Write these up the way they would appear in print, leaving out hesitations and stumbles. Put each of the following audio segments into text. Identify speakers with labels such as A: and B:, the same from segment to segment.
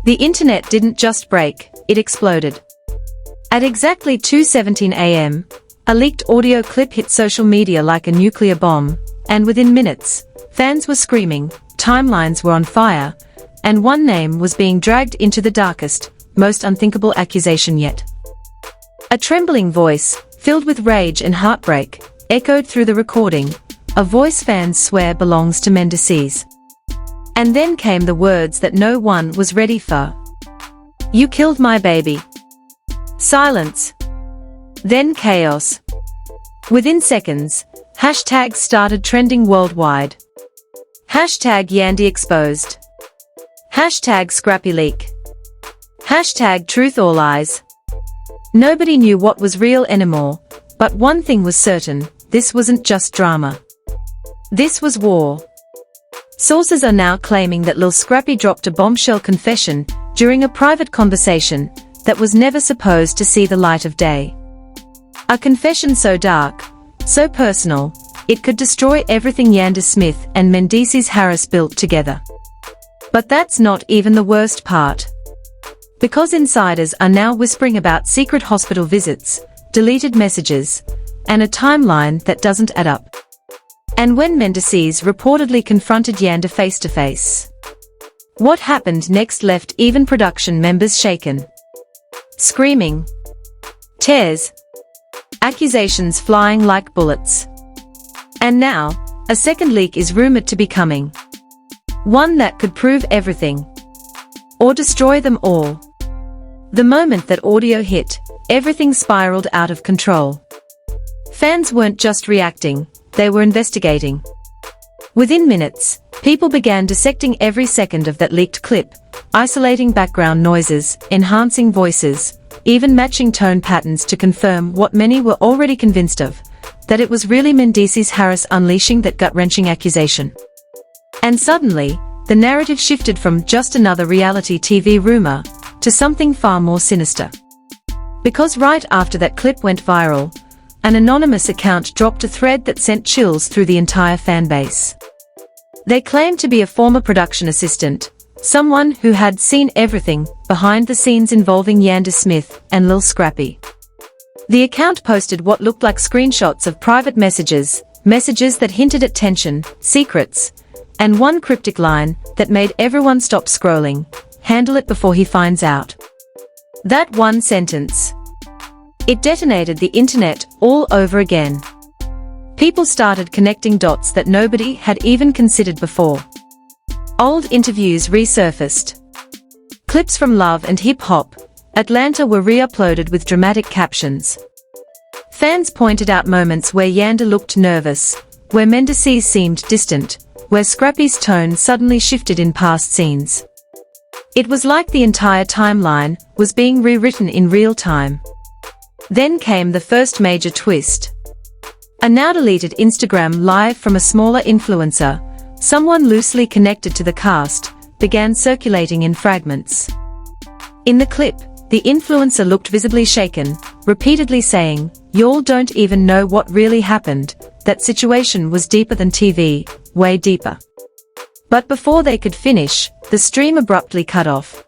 A: The internet didn't just break, it exploded. At exactly 2:17 a.m., a leaked audio clip hit social media like a nuclear bomb, and within minutes, fans were screaming, timelines were on fire, and one name was being dragged into the darkest, most unthinkable accusation yet. A trembling voice, filled with rage and heartbreak, echoed through the recording, a voice fans swear belongs to Mendeecees. And then came the words that no one was ready for. "You killed my baby." Silence. Then chaos. Within seconds, hashtags started trending worldwide. Hashtag Yandy exposed. Hashtag Scrappy leak. Hashtag truth or lies. Nobody knew what was real anymore, but one thing was certain, this wasn't just drama. This was war. Sources are now claiming that Lil Scrappy dropped a bombshell confession during a private conversation that was never supposed to see the light of day. A confession so dark, so personal, it could destroy everything Yandy Smith and Mendeecees Harris built together. But that's not even the worst part. Because insiders are now whispering about secret hospital visits, deleted messages, and a timeline that doesn't add up. And when Mendeecees reportedly confronted Yandy face-to-face, what happened next left even production members shaken. Screaming. Tears. Accusations flying like bullets. And now, a second leak is rumored to be coming. One that could prove everything. Or destroy them all. The moment that audio hit, everything spiraled out of control. Fans weren't just reacting, they were investigating. Within minutes, people began dissecting every second of that leaked clip, isolating background noises, enhancing voices, even matching tone patterns to confirm what many were already convinced of, that it was really Mendeecees Harris unleashing that gut-wrenching accusation. And suddenly, the narrative shifted from just another reality TV rumor to something far more sinister. Because right after that clip went viral, an anonymous account dropped a thread that sent chills through the entire fan base. They claimed to be a former production assistant, someone who had seen everything behind the scenes involving Yandy Smith and Lil Scrappy. The account posted what looked like screenshots of private messages that hinted at tension, secrets, and one cryptic line that made everyone stop scrolling, "Handle it before he finds out." That one sentence. It detonated the internet all over again. People started connecting dots that nobody had even considered before. Old interviews resurfaced. Clips from Love and Hip Hop Atlanta were re-uploaded with dramatic captions. Fans pointed out moments where Yandy looked nervous, where Mendeecees seemed distant, where Scrappy's tone suddenly shifted in past scenes. It was like the entire timeline was being rewritten in real time. Then came the first major twist. A now-deleted Instagram live from a smaller influencer, someone loosely connected to the cast, began circulating in fragments. In the clip, the influencer looked visibly shaken, repeatedly saying, "Y'all don't even know what really happened, that situation was deeper than TV, way deeper." But before they could finish, the stream abruptly cut off.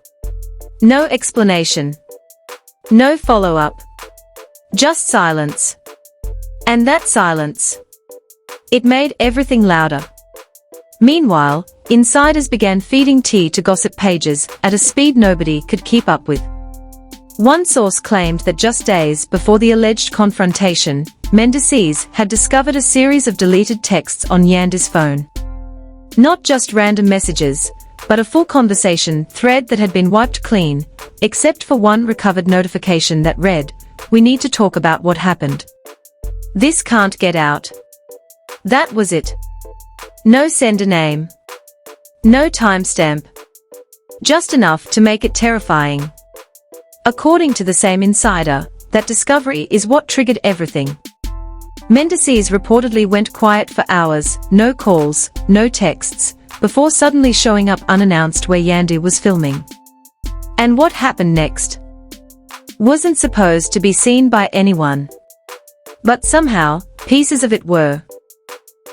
A: No explanation. No follow-up. Just silence. And that silence, it made everything louder. Meanwhile, insiders began feeding tea to gossip pages at a speed nobody could keep up with. One source claimed that just days before the alleged confrontation, Mendeecees had discovered a series of deleted texts on Yandy's phone. Not just random messages, but a full conversation thread that had been wiped clean, except for one recovered notification that read, "We need to talk about what happened. This can't get out." That was it. No sender name. No timestamp. Just enough to make it terrifying. According to the same insider, that discovery is what triggered everything. Mendeecees reportedly went quiet for hours, no calls, no texts, before suddenly showing up unannounced where Yandy was filming. And what happened next wasn't supposed to be seen by anyone. But somehow, pieces of it were.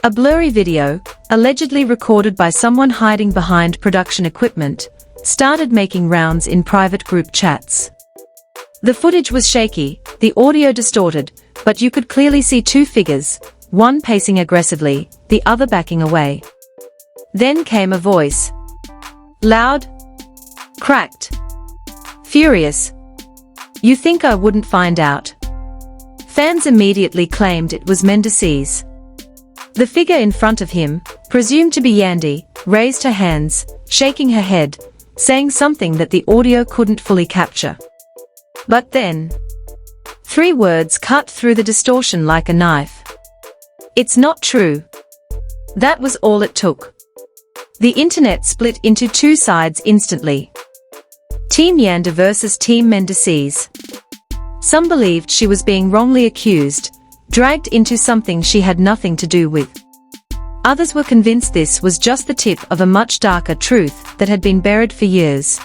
A: A blurry video, allegedly recorded by someone hiding behind production equipment, started making rounds in private group chats. The footage was shaky, the audio distorted, but you could clearly see two figures, one pacing aggressively, the other backing away. Then came a voice. Loud. Cracked. Furious. You think I wouldn't find out? Fans immediately claimed it was Mendeecees. The figure in front of him, presumed to be Yandy, raised her hands, shaking her head, saying something that the audio couldn't fully capture. But then, 3 words cut through the distortion like a knife. It's not true. That was all it took. The internet split into 2 sides instantly. Team Yandy versus Team Mendeecees. Some believed she was being wrongly accused, dragged into something she had nothing to do with. Others were convinced this was just the tip of a much darker truth that had been buried for years.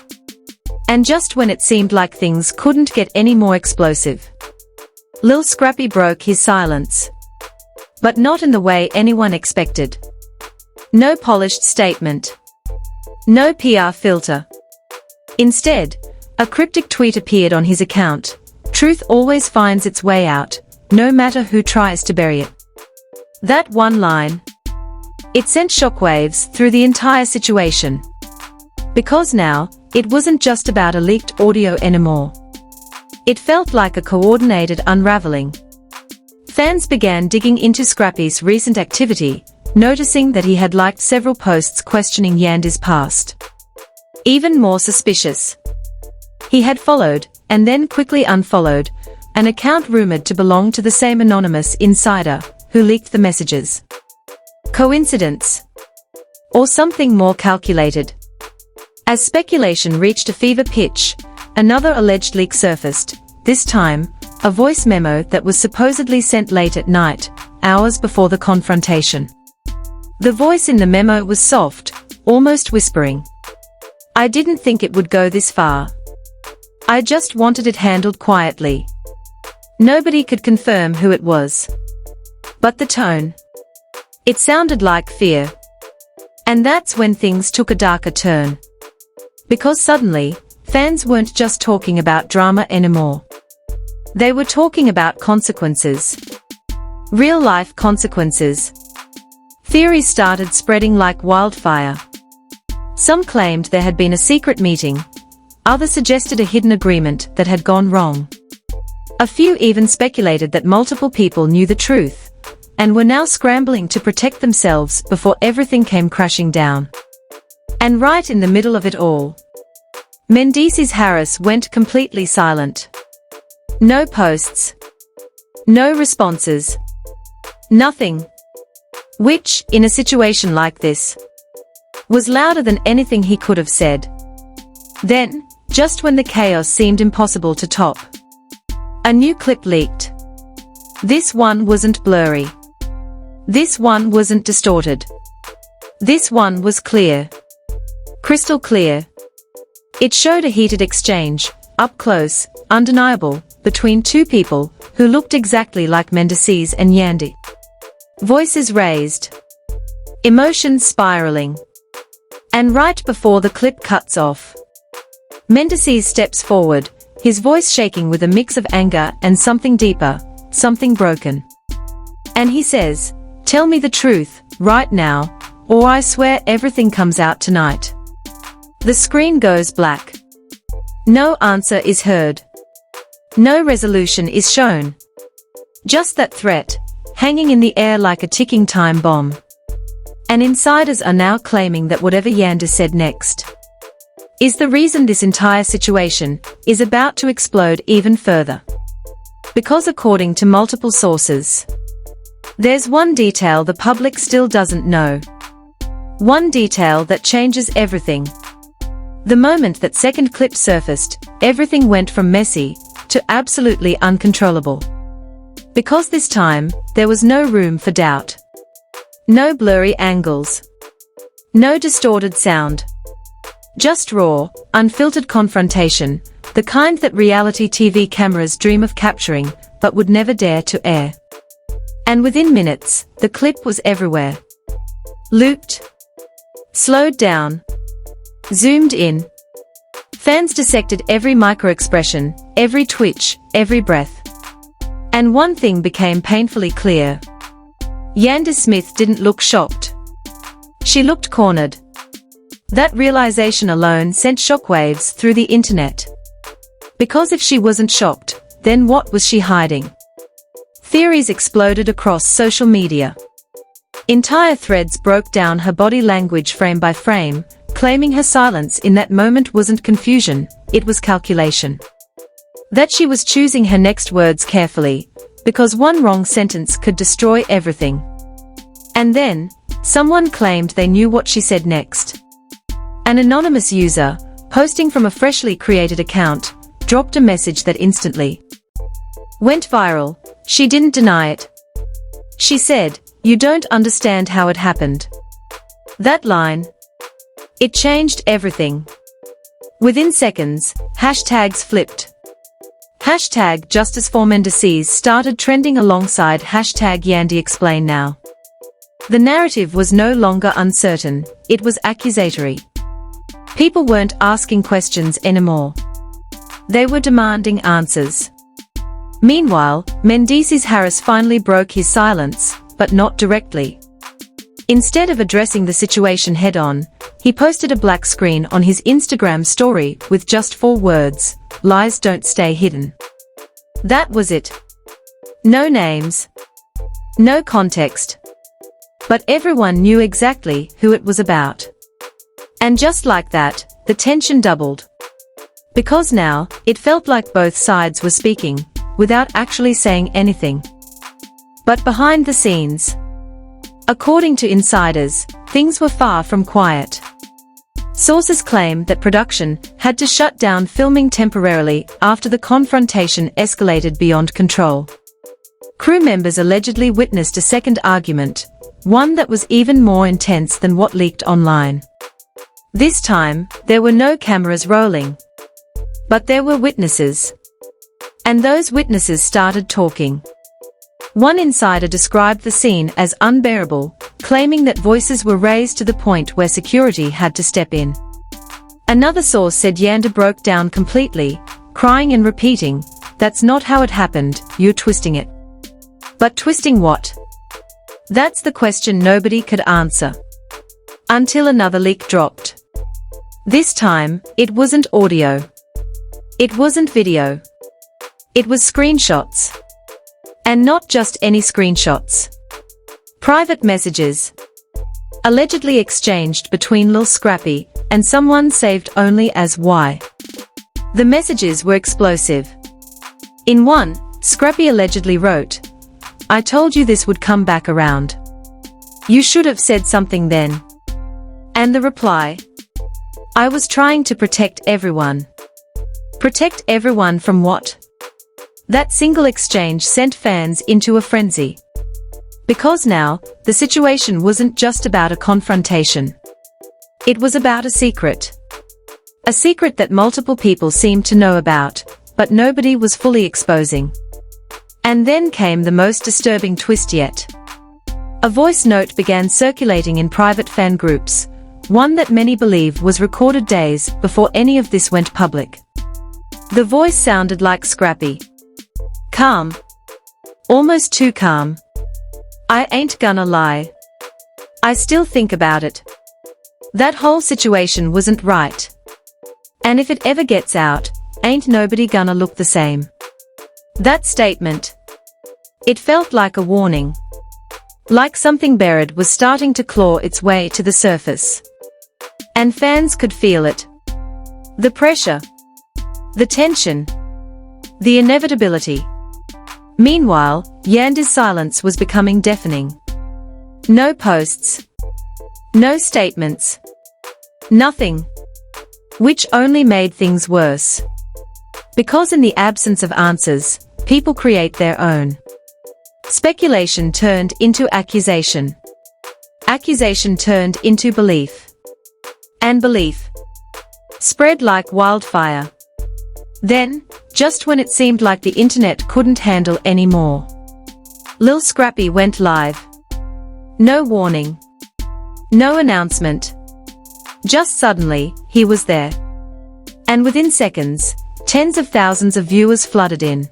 A: And just when it seemed like things couldn't get any more explosive, Lil Scrappy broke his silence. But not in the way anyone expected. No polished statement. No PR filter. Instead, a cryptic tweet appeared on his account. Truth always finds its way out, no matter who tries to bury it. That one line. It sent shockwaves through the entire situation. Because now, it wasn't just about a leaked audio anymore. It felt like a coordinated unraveling. Fans began digging into Scrappy's recent activity, noticing that he had liked several posts questioning Yandy's past. Even more suspicious, he had followed, and then quickly unfollowed, an account rumored to belong to the same anonymous insider who leaked the messages. Coincidence? Or something more calculated? As speculation reached a fever pitch, another alleged leak surfaced, this time, a voice memo that was supposedly sent late at night, hours before the confrontation. The voice in the memo was soft, almost whispering. I didn't think it would go this far. I just wanted it handled quietly. Nobody could confirm who it was. But the tone. It sounded like fear. And that's when things took a darker turn. Because suddenly, fans weren't just talking about drama anymore. They were talking about consequences. Real-life consequences. Theories started spreading like wildfire. Some claimed there had been a secret meeting. Others suggested a hidden agreement that had gone wrong. A few even speculated that multiple people knew the truth, and were now scrambling to protect themselves before everything came crashing down. And right in the middle of it all, Mendeecees Harris went completely silent. No posts. No responses. Nothing. Which, in a situation like this, was louder than anything he could have said. Then, just when the chaos seemed impossible to top, a new clip leaked. This one wasn't blurry. This one wasn't distorted. This one was clear. Crystal clear. It showed a heated exchange, up close, undeniable, between 2 people who looked exactly like Mendeecees and Yandy. Voices raised. Emotions spiraling. And right before the clip cuts off, Mendeecees steps forward, his voice shaking with a mix of anger and something deeper, something broken. And he says, "Tell me the truth, right now, or I swear everything comes out tonight." The screen goes black. No answer is heard. No resolution is shown. Just that threat, hanging in the air like a ticking time bomb. And insiders are now claiming that whatever Yandy said next is the reason this entire situation is about to explode even further. Because according to multiple sources, there's one detail the public still doesn't know. One detail that changes everything. The moment that second clip surfaced, everything went from messy to absolutely uncontrollable. Because this time, there was no room for doubt. No blurry angles. No distorted sound. Just raw, unfiltered confrontation, the kind that reality TV cameras dream of capturing, but would never dare to air. And within minutes, the clip was everywhere. Looped. Slowed down. Zoomed in. Fans dissected every micro-expression, every twitch, every breath. And one thing became painfully clear. Yandy Smith didn't look shocked. She looked cornered. That realization alone sent shockwaves through the internet. Because if she wasn't shocked, then what was she hiding? Theories exploded across social media. Entire threads broke down her body language frame by frame, claiming her silence in that moment wasn't confusion, it was calculation. That she was choosing her next words carefully, because one wrong sentence could destroy everything. And then, someone claimed they knew what she said next. An anonymous user, posting from a freshly created account, dropped a message that instantly went viral. She didn't deny it. She said, "You don't understand how it happened." That line, it changed everything. Within seconds, hashtags flipped. Hashtag Justice for Mendeecees started trending alongside hashtag Yandy Explain Now. The narrative was no longer uncertain, it was accusatory. People weren't asking questions anymore. They were demanding answers. Meanwhile, Mendeecees Harris finally broke his silence, but not directly. Instead of addressing the situation head-on, he posted a black screen on his Instagram story with just 4 words, "Lies don't stay hidden." That was it. No names. No context. But everyone knew exactly who it was about. And just like that, the tension doubled. Because now, it felt like both sides were speaking, without actually saying anything. But behind the scenes, according to insiders, things were far from quiet. Sources claim that production had to shut down filming temporarily after the confrontation escalated beyond control. Crew members allegedly witnessed a second argument, one that was even more intense than what leaked online. This time, there were no cameras rolling. But there were witnesses. And those witnesses started talking. One insider described the scene as unbearable, claiming that voices were raised to the point where security had to step in. Another source said Yandy broke down completely, crying and repeating, "That's not how it happened, you're twisting it." But twisting what? That's the question nobody could answer. Until another leak dropped. This time, it wasn't audio. It wasn't video. It was screenshots. And not just any screenshots. Private messages. Allegedly exchanged between Lil Scrappy and someone saved only as Y. The messages were explosive. In one, Scrappy allegedly wrote, "I told you this would come back around. You should have said something then." And the reply, "I was trying to protect everyone." Protect everyone from what? That single exchange sent fans into a frenzy. Because now, the situation wasn't just about a confrontation. It was about a secret. A secret that multiple people seemed to know about, but nobody was fully exposing. And then came the most disturbing twist yet. A voice note began circulating in private fan groups, one that many believe was recorded days before any of this went public. The voice sounded like Scrappy. Calm. Almost too calm. "I ain't gonna lie. I still think about it. That whole situation wasn't right. And if it ever gets out, ain't nobody gonna look the same." That statement. It felt like a warning. Like something buried was starting to claw its way to the surface. And fans could feel it. The pressure. The tension. The inevitability. Meanwhile, Yandy's silence was becoming deafening. No posts. No statements. Nothing. Which only made things worse. Because in the absence of answers, people create their own. Speculation turned into accusation. Accusation turned into belief. And belief spread like wildfire. Then, just when it seemed like the internet couldn't handle any more, Lil Scrappy went live. No warning. No announcement. Just suddenly, he was there. And within seconds, tens of thousands of viewers flooded in.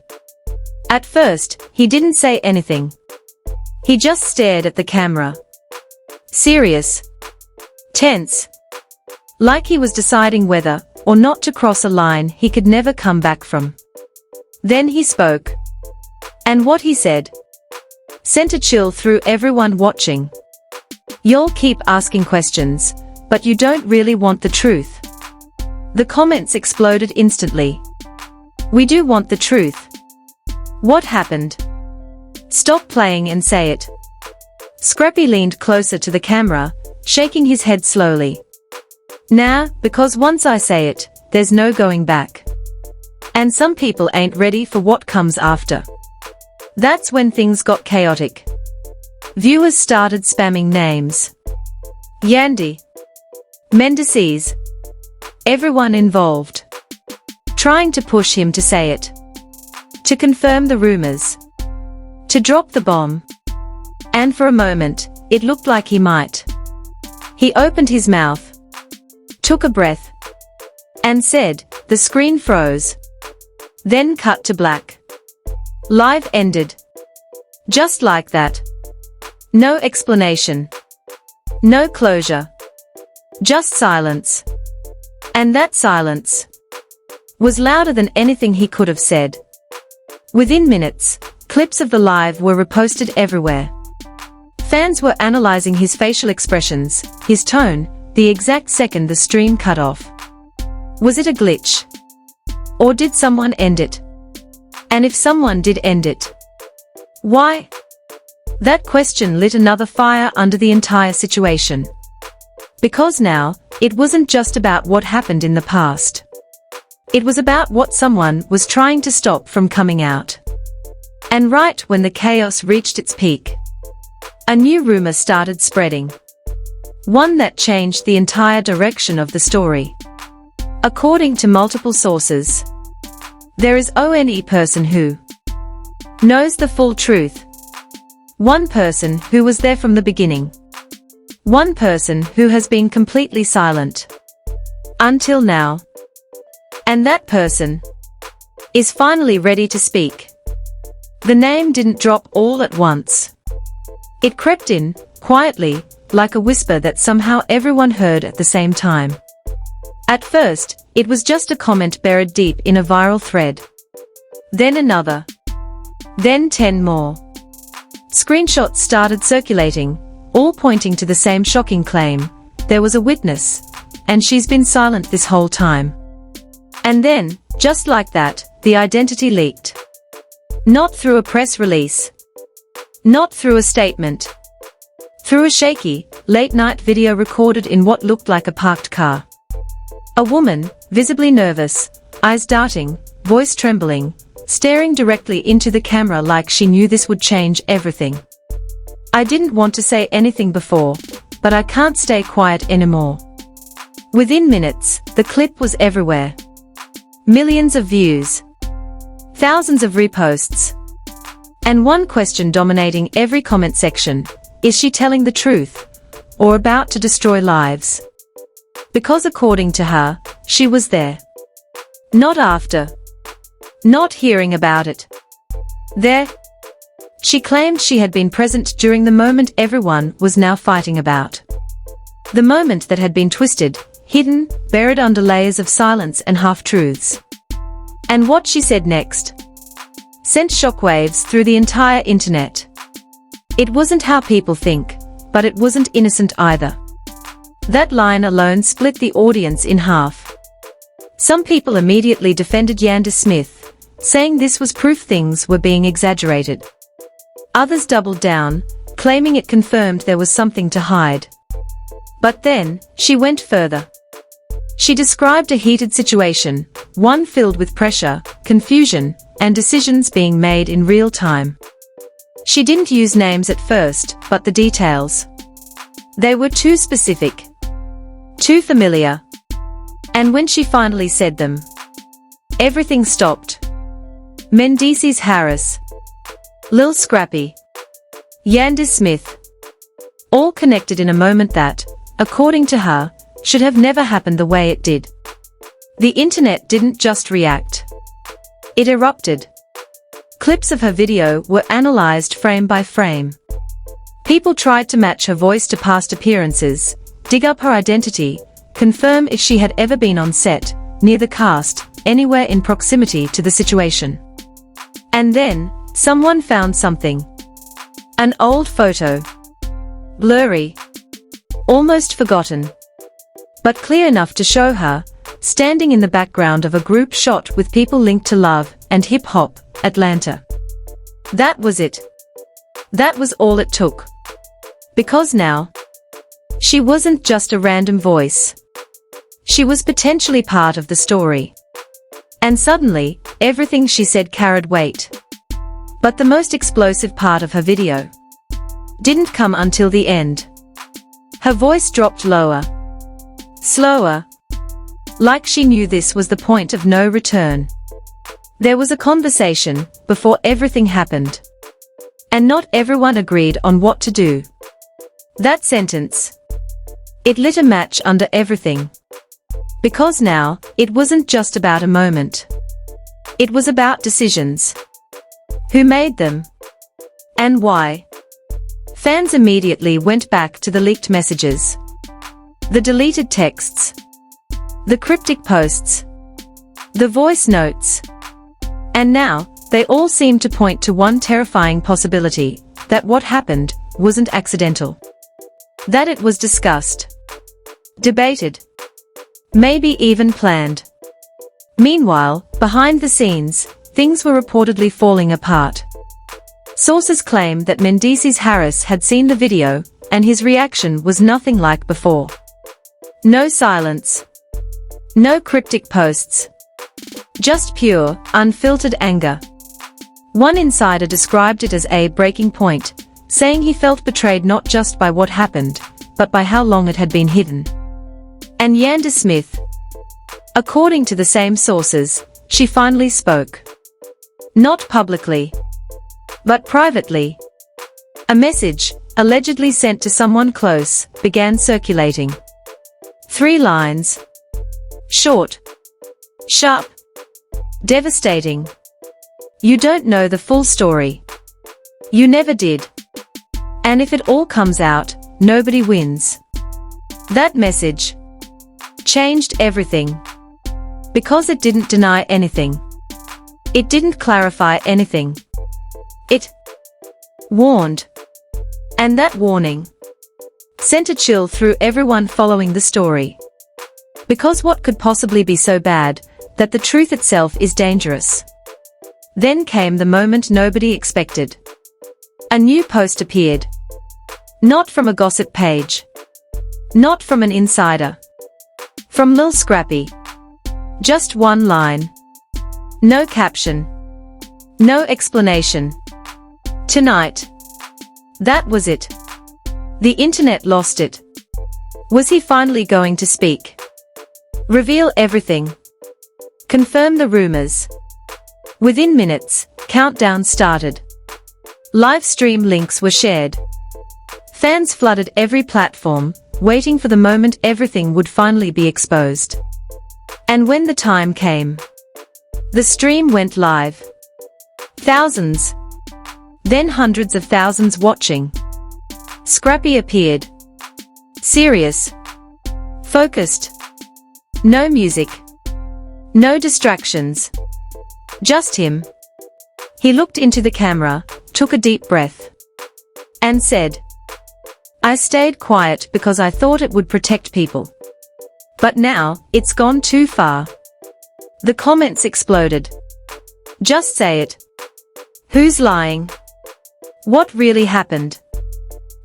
A: At first, he didn't say anything. He just stared at the camera. Serious. Tense. Like he was deciding whether or not to cross a line he could never come back from. Then he spoke. And what he said sent a chill through everyone watching. Y'all keep asking questions, but you don't really want the truth. The comments exploded instantly. We do want the truth. What happened? Stop playing and say it. Scrappy leaned closer to the camera, shaking his head slowly. Nah, because once I say it, there's no going back. And some people ain't ready for what comes after. That's when things got chaotic. Viewers started spamming names. Yandy. Mendeecees. Everyone involved. Trying to push him to say it. To confirm the rumors. To drop the bomb. And for a moment, it looked like he might. He opened his mouth. Took a breath. And said, the screen froze. Then cut to black. Live ended. Just like that. No explanation. No closure. Just silence. And that silence was louder than anything he could have said. Within minutes, clips of the live were reposted everywhere. Fans were analyzing his facial expressions, his tone, the exact second the stream cut off. Was it a glitch? Or did someone end it? And if someone did end it, why? That question lit another fire under the entire situation. Because now, it wasn't just about what happened in the past. It was about what someone was trying to stop from coming out. And right when the chaos reached its peak, a new rumor started spreading. One that changed the entire direction of the story. According to multiple sources, there is one person who knows the full truth. One person who was there from the beginning. One person who has been completely silent. Until now. And that person is finally ready to speak. The name didn't drop all at once. It crept in, quietly, like a whisper that somehow everyone heard at the same time. At first, it was just a comment buried deep in a viral thread. Then another. Then 10 more. Screenshots started circulating, all pointing to the same shocking claim. There was a witness, and she's been silent this whole time. And then, just like that, the identity leaked. Not through a press release. Not through a statement. Through a shaky, late-night video recorded in what looked like a parked car. A woman, visibly nervous, eyes darting, voice trembling, staring directly into the camera like she knew this would change everything. I didn't want to say anything before, but I can't stay quiet anymore. Within minutes, the clip was everywhere. Millions of views. Thousands of reposts. And one question dominating every comment section. Is she telling the truth? Or about to destroy lives? Because according to her, she was there. Not after. Not hearing about it. There. She claimed she had been present during the moment everyone was now fighting about. The moment that had been twisted, hidden, buried under layers of silence and half-truths. And what she said next sent shockwaves through the entire internet. It wasn't how people think, but it wasn't innocent either. That line alone split the audience in half. Some people immediately defended Yandy Smith, saying this was proof things were being exaggerated. Others doubled down, claiming it confirmed there was something to hide. But then, she went further. She described a heated situation, one filled with pressure, confusion, and decisions being made in real time. She didn't use names at first, but the details. They were too specific. Too familiar. And when she finally said them, everything stopped. Mendecees Harris. Lil Scrappy. Yandy Smith. All connected in a moment that, according to her, should have never happened the way it did. The internet didn't just react. It erupted. Clips of her video were analyzed frame by frame. People tried to match her voice to past appearances, dig up her identity, confirm if she had ever been on set, near the cast, anywhere in proximity to the situation. And then, someone found something. An old photo. Blurry. Almost forgotten. But clear enough to show her, standing in the background of a group shot with people linked to Love and Hip Hop, Atlanta. That was it. That was all it took. Because now, she wasn't just a random voice. She was potentially part of the story. And suddenly, everything she said carried weight. But the most explosive part of her video didn't come until the end. Her voice dropped lower. Slower. Like she knew this was the point of no return. There was a conversation before everything happened. And not everyone agreed on what to do. That sentence. It lit a match under everything. Because now, it wasn't just about a moment. It was about decisions. Who made them? And why? Fans immediately went back to the leaked messages. The deleted texts. The cryptic posts. The voice notes. And now, they all seem to point to one terrifying possibility, that what happened wasn't accidental. That it was discussed. Debated. Maybe even planned. Meanwhile, behind the scenes, things were reportedly falling apart. Sources claim that Mendeecees Harris had seen the video, and his reaction was nothing like before. No silence. No cryptic posts. Just pure, unfiltered anger. One insider described it as a breaking point, saying he felt betrayed not just by what happened, but by how long it had been hidden. And Yandy Smith. According to the same sources, she finally spoke. Not publicly, but privately. A message, allegedly sent to someone close, began circulating. 3 lines. Short. Sharp. Devastating. You don't know the full story. You never did. And if it all comes out, nobody wins. That message changed everything. Because it didn't deny anything. It didn't clarify anything. It warned. And that warning sent a chill through everyone following the story. Because what could possibly be so bad, that the truth itself is dangerous? Then came the moment nobody expected. A new post appeared. Not from a gossip page. Not from an insider. From Lil Scrappy. Just one line. No caption. No explanation. Tonight. That was it. The internet lost it. Was he finally going to speak? Reveal everything. Confirm the rumors. Within minutes, countdown started. Live stream links were shared. Fans flooded every platform, waiting for the moment everything would finally be exposed. And when the time came, the stream went live. Thousands. Then hundreds of thousands watching. Scrappy appeared. Serious. Focused. No music. No distractions. Just him. He looked into the camera, took a deep breath, and said, "I stayed quiet because I thought it would protect people. But now, it's gone too far." The comments exploded. Just say it. Who's lying? What really happened?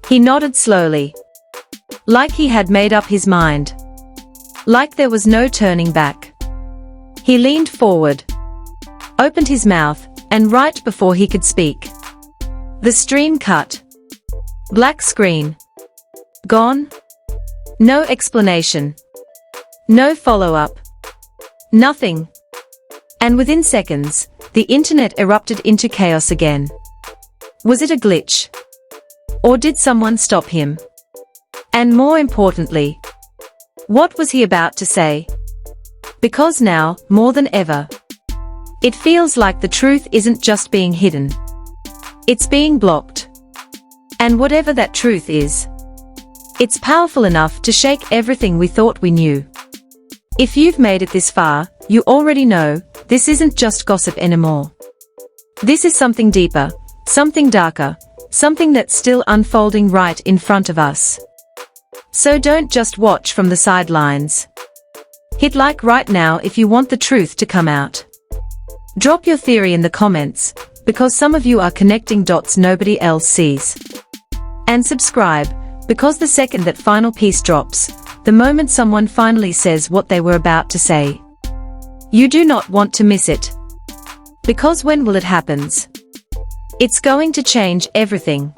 A: He nodded slowly. Like he had made up his mind. Like there was no turning back. He leaned forward. Opened his mouth, and right before he could speak, the stream cut. Black screen. Gone? No explanation. No follow-up. Nothing. And within seconds, the internet erupted into chaos again. Was it a glitch? Or did someone stop him? And more importantly, what was he about to say? Because now, more than ever, it feels like the truth isn't just being hidden. It's being blocked. And whatever that truth is, it's powerful enough to shake everything we thought we knew. If you've made it this far, you already know, this isn't just gossip anymore. This is something deeper, something darker, something that's still unfolding right in front of us. So don't just watch from the sidelines. Hit like right now if you want the truth to come out. Drop your theory in the comments, because some of you are connecting dots nobody else sees. And subscribe, because the second that final piece drops, the moment someone finally says what they were about to say, you do not want to miss it. Because when will it happens? It's going to change everything.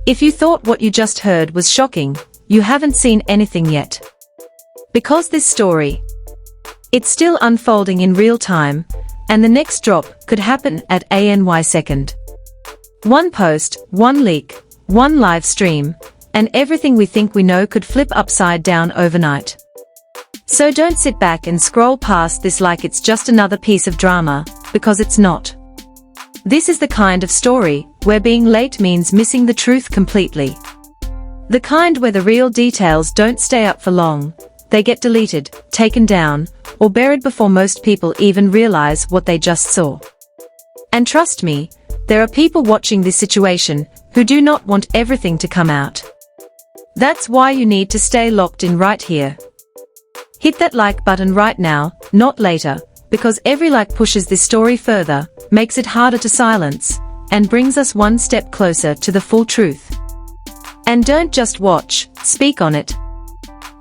A: If you thought what you just heard was shocking, you haven't seen anything yet. Because this story, it's still unfolding in real time, and the next drop could happen at any second. One post, one leak, one live stream, and everything we think we know could flip upside down overnight. So don't sit back and scroll past this like it's just another piece of drama, because it's not. This is the kind of story where being late means missing the truth completely. The kind where the real details don't stay up for long, they get deleted, taken down, or buried before most people even realize what they just saw. And trust me, there are people watching this situation who do not want everything to come out. That's why you need to stay locked in right here. Hit that like button right now, not later, because every like pushes this story further, makes it harder to silence, and brings us one step closer to the full truth. And don't just watch, speak on it.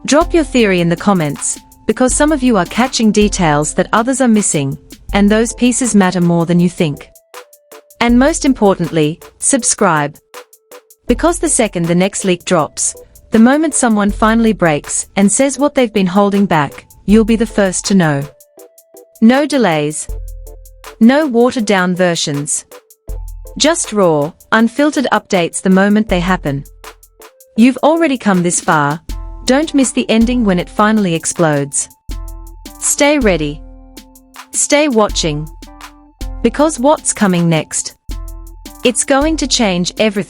A: Drop your theory in the comments, because some of you are catching details that others are missing, and those pieces matter more than you think. And most importantly, subscribe. Because the second the next leak drops, the moment someone finally breaks and says what they've been holding back, you'll be the first to know. No delays. No watered-down versions. Just raw, unfiltered updates the moment they happen. You've already come this far. Don't miss the ending when it finally explodes. Stay ready. Stay watching. Because what's coming next? It's going to change everything.